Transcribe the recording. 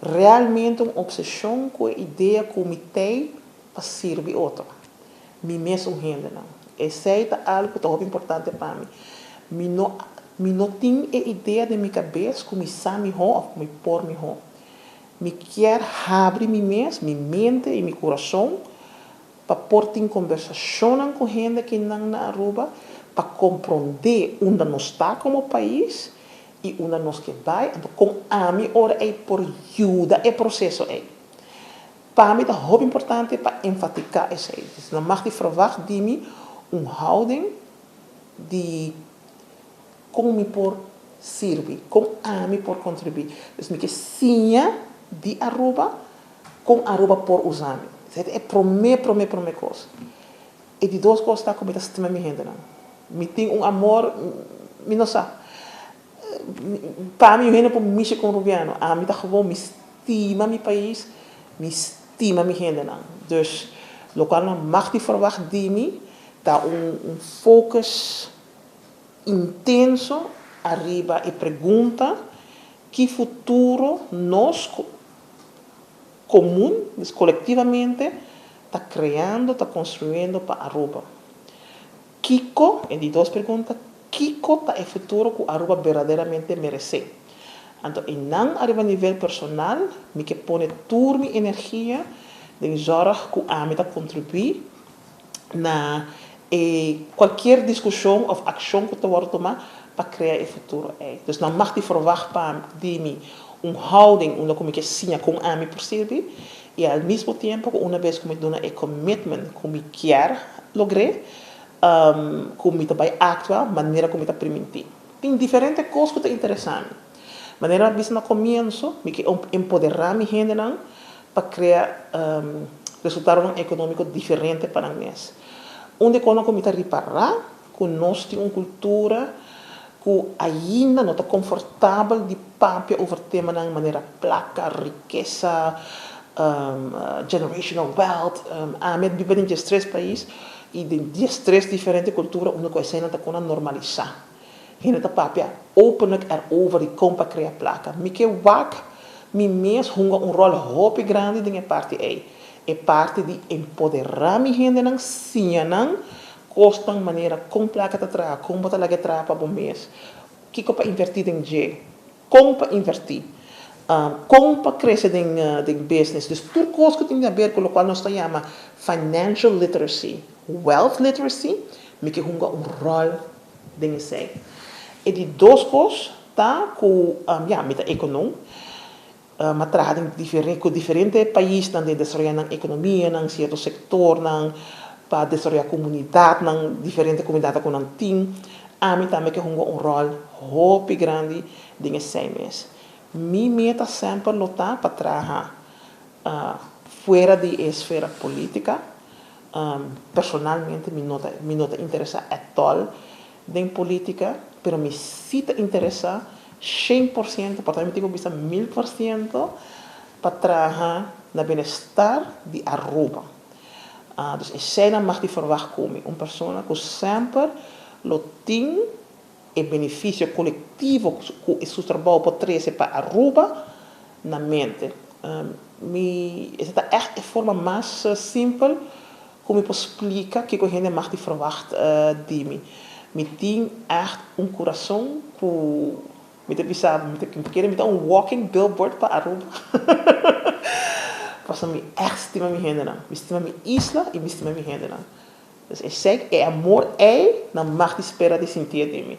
realmente uma obsessão com a ideia que me tem para servir outro. Me mesmo rende não. Esse é algo que é muito importante para mim. Me não tenho a ideia de minha cabeça que me sabe ou me por me me quer abrir me mesmo, minha mente e meu coração para pôr em conversação com gente que não na Aruba, para compreender onde nós está como país e onde nós que vai, com a minha hora é por ajuda é processo é. Para mim é muito importante para enfatizar isso aí. Não mag je verwachten de mim houding de como me por servir, como a mim por contribuir. Dus me que sinha de Aruba, com Aruba por usar. É primeira coisa. E de duas coisas está como está me rende não. Me tem amor, me não sabe. Para mim, eu por mim com Rubiano, a mim está gewoon me estima meu país, me estima minha rende não. Dus, local não mag de verwachten de mim, tá focus intenso arriba e pergunta que futuro nós comum, coletivamente, está criando, está construindo para Aruba. Kiko, e de duas perguntas, Kiko está o futuro que Aruba verdadeiramente merece. Então, e não arriba a nível personal, me que põe toda minha energia de zorg que a mim está contribuir na qualquer discussão ou ação que eu vou tomar para criar o futuro. Dus não mag die verwachten de mim houding, como que sim, com a mim por servir, e ao mesmo tempo, uma vez que eu dou um commitment que eu quero lograr, que eu também actuar, maneira como eu permitir. Tem diferentes coisas que interessam. Maneira que no começo, me que empoderar minha gente para criar resultado econômico diferente para nós. Onde quando eu me reparar, que nós temos uma cultura que ainda não está confortável de papo over tema de maneira placa, riqueza, generational wealth, met bibelin de stress país e de stress diferente cultura, onde coisa ainda está normalizar. Ainda está papo openlijk erover e como para criar placa. Me que wak, me mesmo um rol hoop grande de minha parte é parte de empoderar minha gente não sim não custa de maneira com placa de trabalho, como para lá que trabalha para o mês, que para invertir em dinheiro, como para invertir, como para crescer em business. Dus tudo coisa que tem a ver com o qual nós chamamos financial literacy, wealth literacy, me que hunga rol de sei. E de duas coisas tá com meta econômica, mas trabalhar com diferentes países de desenvolver a economia, em certo setor, para desenvolver a comunidade, em diferentes comunidades com tem, a mim também que hunga rol muito grande de sei mês. Minha meta sempre lutar para trabalhar fora da esfera política. Personalmente, me não interessa all em política, mas me cita interessa 100%, portanto, eu tenho 1000% para trabalhar no bem-estar de Aruba. Dus essa não mag die verwacht komen. Uma pessoa que sempre tem o benefício coletivo que o seu trabalho pode trazer para Aruba na mente. Essa é a forma mais simples como eu posso explicar que a gente mag die verwacht de mim. Me tem echt coração que met een walking billboard para Aruba. Passa me echt estima minha gente não. Me estima minha isla e me estima minha gente não. Dus eu sei que amor não mag de espera de sentir de mim.